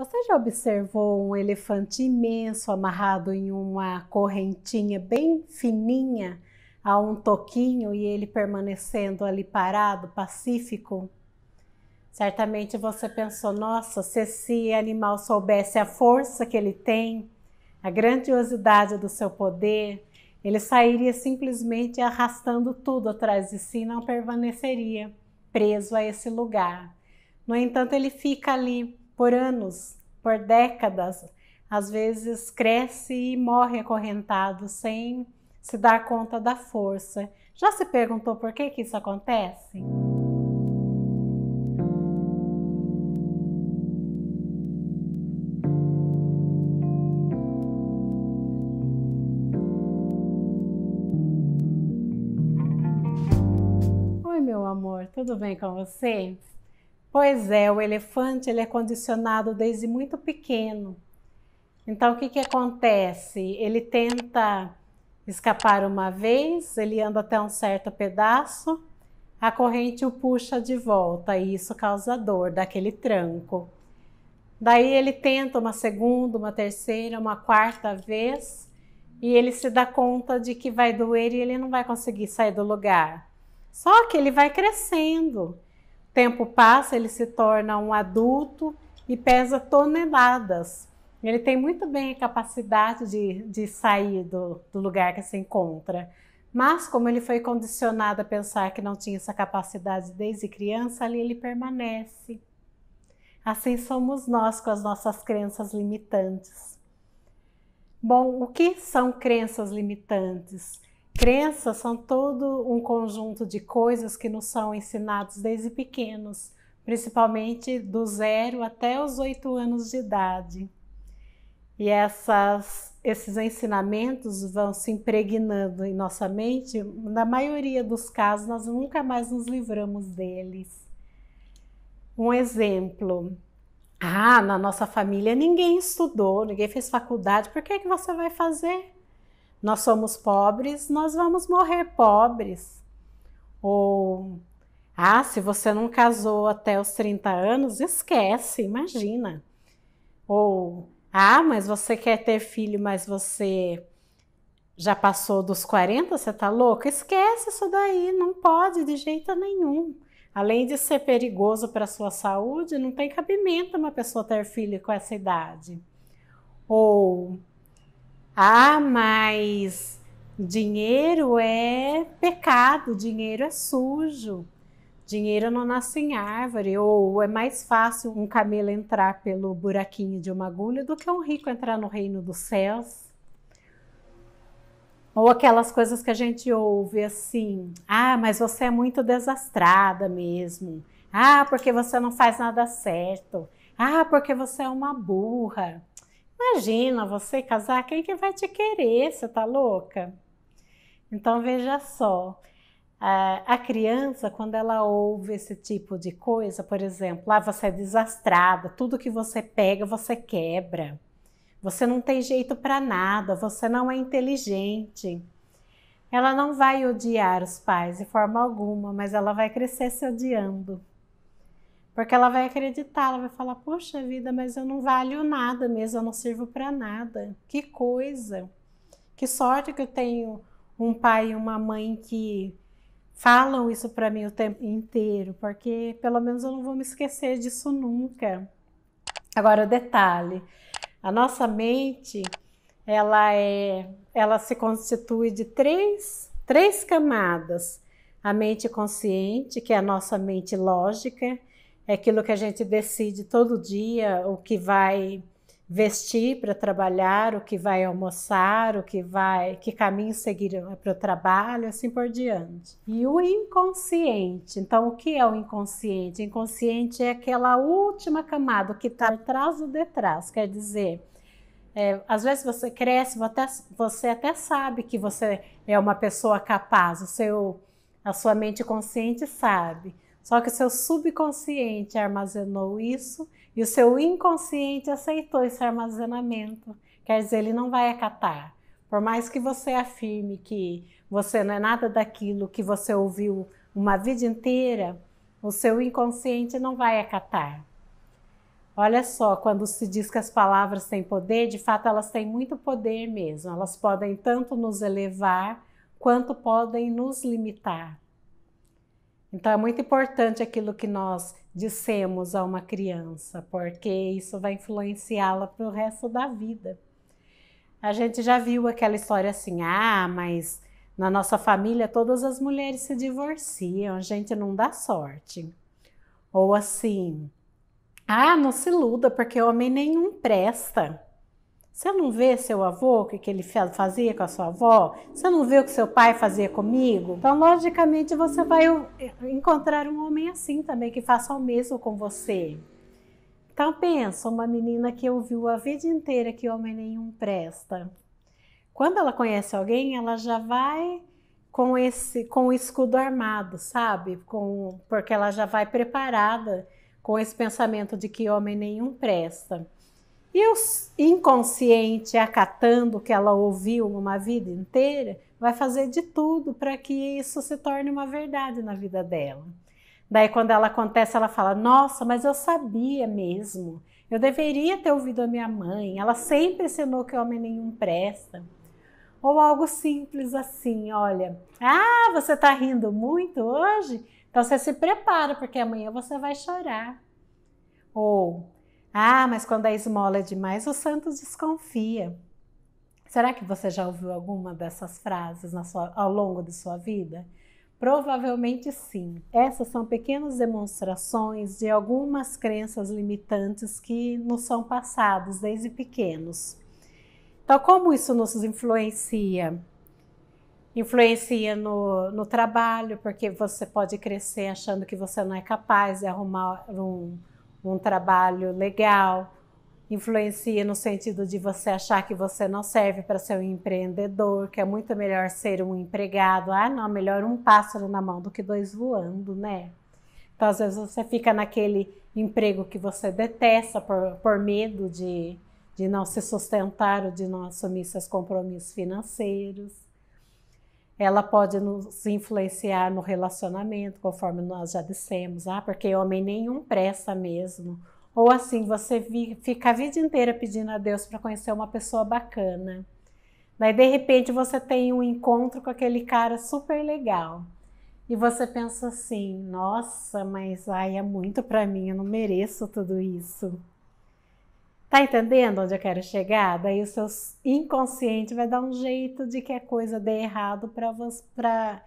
Você já observou um elefante imenso amarrado em uma correntinha bem fininha a um toquinho e ele permanecendo ali parado, pacífico? Certamente você pensou, nossa, se esse animal soubesse a força que ele tem, a grandiosidade do seu poder, ele sairia simplesmente arrastando tudo atrás de si e não permaneceria preso a esse lugar. No entanto, ele fica ali por anos, por décadas, às vezes cresce e morre acorrentado sem se dar conta da força. Já se perguntou por que isso acontece? Oi, meu amor, tudo bem com você? Pois é, o elefante ele é condicionado desde muito pequeno. Então, o que acontece? Ele tenta escapar uma vez, ele anda até um certo pedaço, a corrente o puxa de volta e isso causa dor, daquele tranco. Daí ele tenta uma segunda, uma terceira, uma quarta vez e ele se dá conta de que vai doer e ele não vai conseguir sair do lugar. Só que ele vai crescendo. O tempo passa, ele se torna um adulto e pesa toneladas. Ele tem muito bem a capacidade de sair do lugar que se encontra. Mas como ele foi condicionado a pensar que não tinha essa capacidade desde criança, ali ele permanece. Assim somos nós com as nossas crenças limitantes. Bom, o que são crenças limitantes? Crenças são todo um conjunto de coisas que nos são ensinados desde pequenos, principalmente do 0 até os 8 anos de idade. E esses ensinamentos vão se impregnando em nossa mente, na maioria dos casos nós nunca mais nos livramos deles. Um exemplo, na nossa família ninguém estudou, ninguém fez faculdade, por que você vai fazer? Nós somos pobres, nós vamos morrer pobres. Ou, se você não casou até os 30 anos, esquece, imagina. Ou, mas você quer ter filho, mas você já passou dos 40, você tá louco? Esquece isso daí, não pode de jeito nenhum. Além de ser perigoso para a sua saúde, não tem cabimento uma pessoa ter filho com essa idade. Ou, mas dinheiro é pecado, dinheiro é sujo, dinheiro não nasce em árvore, ou é mais fácil um camelo entrar pelo buraquinho de uma agulha do que um rico entrar no reino dos céus. Ou aquelas coisas que a gente ouve assim, mas você é muito desastrada mesmo, porque você não faz nada certo, porque você é uma burra. Imagina você casar, quem que vai te querer? Você tá louca? Então veja só, a criança quando ela ouve esse tipo de coisa, por exemplo, você é desastrada, tudo que você pega você quebra, você não tem jeito para nada, você não é inteligente. Ela não vai odiar os pais de forma alguma, mas ela vai crescer se odiando. Porque ela vai acreditar, ela vai falar, poxa vida, mas eu não valho nada mesmo, eu não sirvo para nada. Que coisa! Que sorte que eu tenho um pai e uma mãe que falam isso para mim o tempo inteiro, porque pelo menos eu não vou me esquecer disso nunca. Agora, detalhe, a nossa mente, ela se constitui de três camadas. A mente consciente, que é a nossa mente lógica, é aquilo que a gente decide todo dia, o que vai vestir para trabalhar, o que vai almoçar, que caminho seguir para o trabalho, assim por diante. E o inconsciente, então o que é o inconsciente? O inconsciente é aquela última camada que está atrás do detrás, quer dizer, às vezes você cresce, você até sabe que você é uma pessoa capaz, a sua mente consciente sabe. Só que o seu subconsciente armazenou isso e o seu inconsciente aceitou esse armazenamento. Quer dizer, ele não vai acatar. Por mais que você afirme que você não é nada daquilo que você ouviu uma vida inteira, o seu inconsciente não vai acatar. Olha só, quando se diz que as palavras têm poder, de fato elas têm muito poder mesmo. Elas podem tanto nos elevar, quanto podem nos limitar. Então é muito importante aquilo que nós dissemos a uma criança, porque isso vai influenciá-la para o resto da vida. A gente já viu aquela história assim, mas na nossa família todas as mulheres se divorciam, a gente não dá sorte. Ou assim, não se iluda porque homem nenhum presta. Você não vê seu avô, o que ele fazia com a sua avó? Você não vê o que seu pai fazia comigo? Então, logicamente, você vai encontrar um homem assim também, que faça o mesmo com você. Então, pensa, uma menina que ouviu a vida inteira que homem nenhum presta. Quando ela conhece alguém, ela já vai com o escudo armado, sabe? Porque ela já vai preparada com esse pensamento de que homem nenhum presta. E o inconsciente, acatando o que ela ouviu uma vida inteira, vai fazer de tudo para que isso se torne uma verdade na vida dela. Daí quando ela acontece, ela fala, nossa, mas eu sabia mesmo, eu deveria ter ouvido a minha mãe, ela sempre ensinou que homem nenhum presta. Ou algo simples assim, olha, você está rindo muito hoje? Então você se prepara, porque amanhã você vai chorar. Ou, mas quando a esmola é demais, o santo desconfia. Será que você já ouviu alguma dessas frases ao longo de sua vida? Provavelmente sim. Essas são pequenas demonstrações de algumas crenças limitantes que nos são passadas desde pequenos. Então, como isso nos influencia? Influencia no trabalho, porque você pode crescer achando que você não é capaz de arrumar um trabalho legal. Influencia no sentido de você achar que você não serve para ser um empreendedor, que é muito melhor ser um empregado. Não, melhor um pássaro na mão do que dois voando, né? Então, às vezes você fica naquele emprego que você detesta por medo de não se sustentar ou de não assumir seus compromissos financeiros. Ela pode nos influenciar no relacionamento, conforme nós já dissemos, porque homem nenhum presta mesmo. Ou assim, você fica a vida inteira pedindo a Deus para conhecer uma pessoa bacana. Daí, de repente, você tem um encontro com aquele cara super legal. E você pensa assim, nossa, mas é muito para mim, eu não mereço tudo isso. Tá entendendo onde eu quero chegar? Daí o seu inconsciente vai dar um jeito de que a coisa dê errado para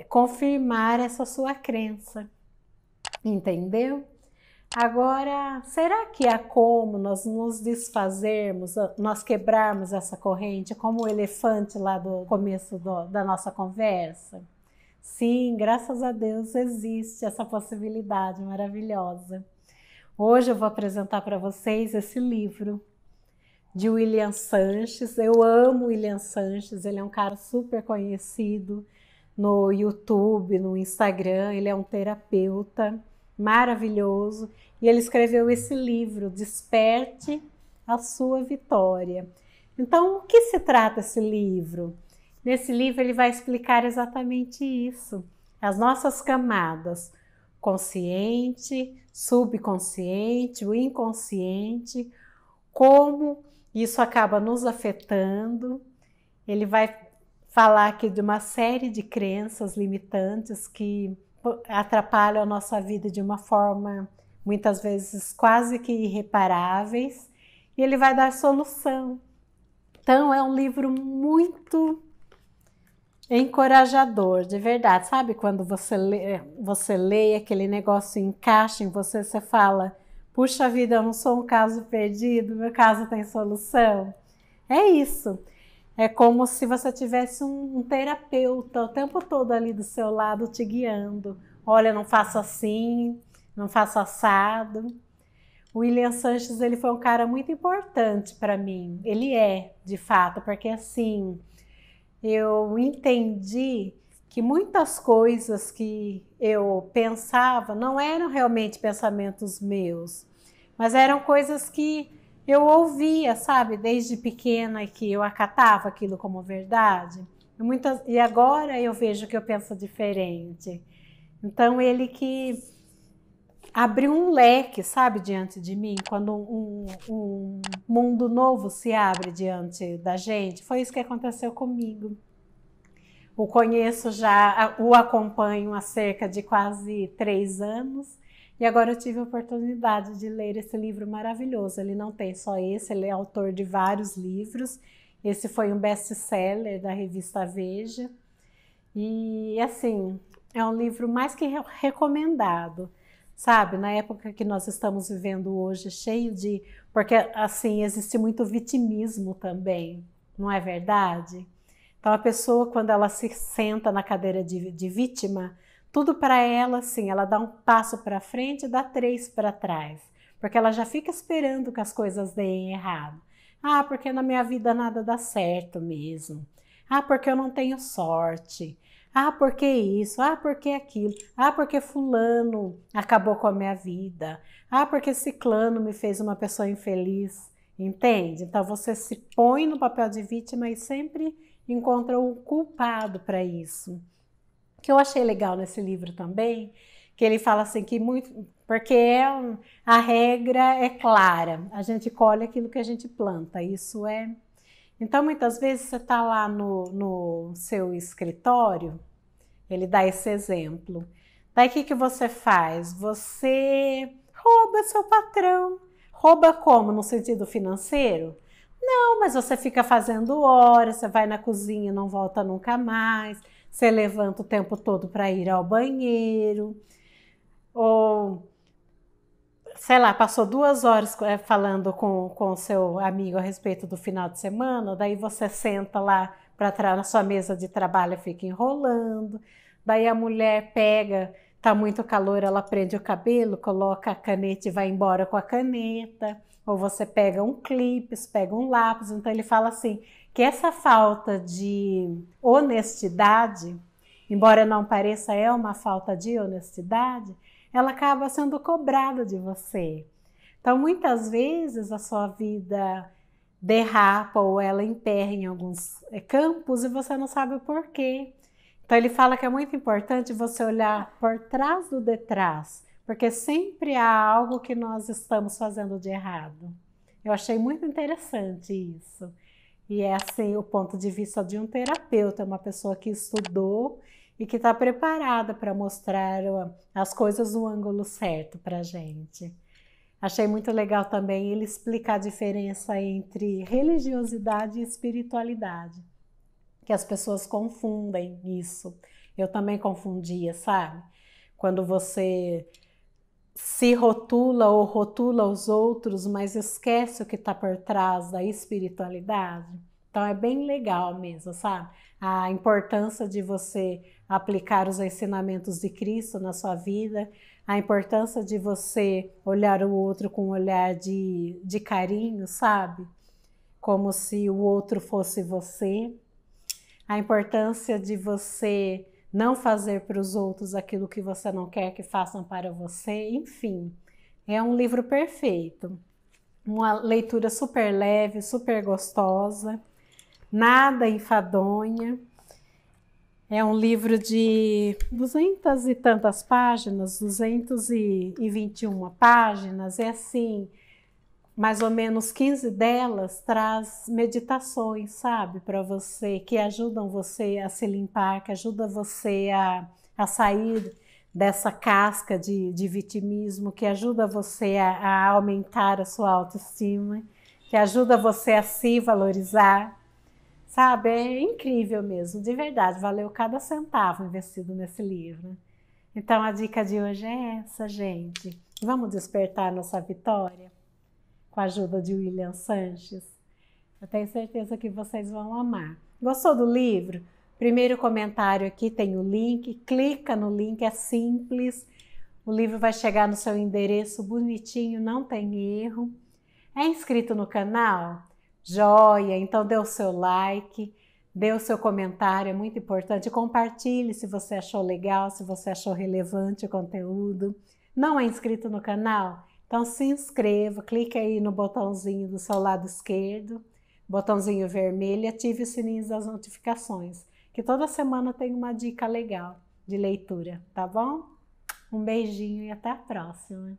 confirmar essa sua crença. Entendeu? Agora, será que há como nós nos desfazermos, nós quebrarmos essa corrente, como o elefante lá do começo da nossa conversa? Sim, graças a Deus existe essa possibilidade maravilhosa. Hoje eu vou apresentar para vocês esse livro de William Sanches. Eu amo William Sanches, ele é um cara super conhecido no YouTube, no Instagram, ele é um terapeuta maravilhoso, e ele escreveu esse livro, Desperte a Sua Vitória. Então, o que se trata esse livro? Nesse livro ele vai explicar exatamente isso, as nossas camadas, consciente, subconsciente, o inconsciente, como isso acaba nos afetando. Ele vai falar aqui de uma série de crenças limitantes que atrapalham a nossa vida de uma forma, muitas vezes, quase que irreparáveis, e ele vai dar solução. Então, é um livro muito encorajador, de verdade. Sabe quando você lê aquele negócio encaixa em você, você fala, puxa vida, eu não sou um caso perdido, meu caso tem solução? É isso. É como se você tivesse um terapeuta o tempo todo ali do seu lado te guiando. Olha, não faça assim, não faça assado. O William Sanches, ele foi um cara muito importante para mim. Ele é, de fato, porque assim, eu entendi que muitas coisas que eu pensava não eram realmente pensamentos meus, mas eram coisas que eu ouvia, sabe, desde pequena, que eu acatava aquilo como verdade. E agora eu vejo que eu penso diferente. Então, ele que abriu um leque, sabe, diante de mim, quando um mundo novo se abre diante da gente. Foi isso que aconteceu comigo. O conheço já, o acompanho há cerca de quase 3 anos e agora eu tive a oportunidade de ler esse livro maravilhoso. Ele não tem só esse, ele é autor de vários livros. Esse foi um best-seller da revista Veja e, assim, é um livro mais que recomendado. Sabe, na época que nós estamos vivendo hoje, cheio de... Porque, assim, existe muito vitimismo também, não é verdade? Então, a pessoa, quando ela se senta na cadeira de vítima, tudo para ela, assim, ela dá um passo para frente e dá 3 para trás. Porque ela já fica esperando que as coisas deem errado. Ah, porque na minha vida nada dá certo mesmo. Ah, porque eu não tenho sorte. Ah, porque isso? Ah, porque aquilo? Ah, porque fulano acabou com a minha vida? Ah, porque ciclano me fez uma pessoa infeliz? Entende? Então você se põe no papel de vítima e sempre encontra o culpado para isso. O que eu achei legal nesse livro também, que ele fala assim que muito, porque a regra é clara, a gente colhe aquilo que a gente planta, isso é... Então, muitas vezes você está lá no seu escritório, ele dá esse exemplo. Daí o que você faz? Você rouba seu patrão. Rouba como? No sentido financeiro? Não, mas você fica fazendo horas, você vai na cozinha e não volta nunca mais, você levanta o tempo todo para ir ao banheiro, ou sei lá, passou 2 horas falando com o seu amigo a respeito do final de semana, daí você senta lá para trás na sua mesa de trabalho e fica enrolando, daí a mulher pega, tá muito calor, ela prende o cabelo, coloca a caneta e vai embora com a caneta, ou você pega um clipe, pega um lápis. Então ele fala assim, que essa falta de honestidade, embora não pareça é uma falta de honestidade, ela acaba sendo cobrada de você. Então, muitas vezes a sua vida derrapa ou ela emperra em alguns campos e você não sabe o porquê. Então, ele fala que é muito importante você olhar por trás do detrás, porque sempre há algo que nós estamos fazendo de errado. Eu achei muito interessante isso. E é assim o ponto de vista de um terapeuta, uma pessoa que estudou e que está preparada para mostrar as coisas no ângulo certo para a gente. Achei muito legal também ele explicar a diferença entre religiosidade e espiritualidade, que as pessoas confundem isso. Eu também confundia, sabe? Quando você se rotula ou rotula os outros, mas esquece o que está por trás da espiritualidade. Então é bem legal mesmo, sabe? A importância de você aplicar os ensinamentos de Cristo na sua vida, a importância de você olhar o outro com um olhar de carinho, sabe? Como se o outro fosse você. A importância de você não fazer para os outros aquilo que você não quer que façam para você, enfim. É um livro perfeito. Uma leitura super leve, super gostosa, nada enfadonha. É um livro de 200 e tantas páginas, 221 páginas, é assim, mais ou menos 15 delas traz meditações, sabe, para você, que ajudam você a se limpar, que ajudam você a sair dessa casca de vitimismo, que ajuda você a aumentar a sua autoestima, que ajuda você a se valorizar. Sabe, é incrível mesmo, de verdade, valeu cada centavo investido nesse livro. Então a dica de hoje é essa, gente. Vamos despertar nossa vitória com a ajuda de William Sanches. Eu tenho certeza que vocês vão amar. Gostou do livro? Primeiro comentário aqui tem o link, clica no link, é simples. O livro vai chegar no seu endereço bonitinho, não tem erro. É inscrito no canal? Joia, então dê o seu like, dê o seu comentário, é muito importante. Compartilhe se você achou legal, se você achou relevante o conteúdo. Não é inscrito no canal? Então se inscreva, clique aí no botãozinho do seu lado esquerdo, botãozinho vermelho, e ative o sininho das notificações, que toda semana tem uma dica legal de leitura, tá bom? Um beijinho e até a próxima.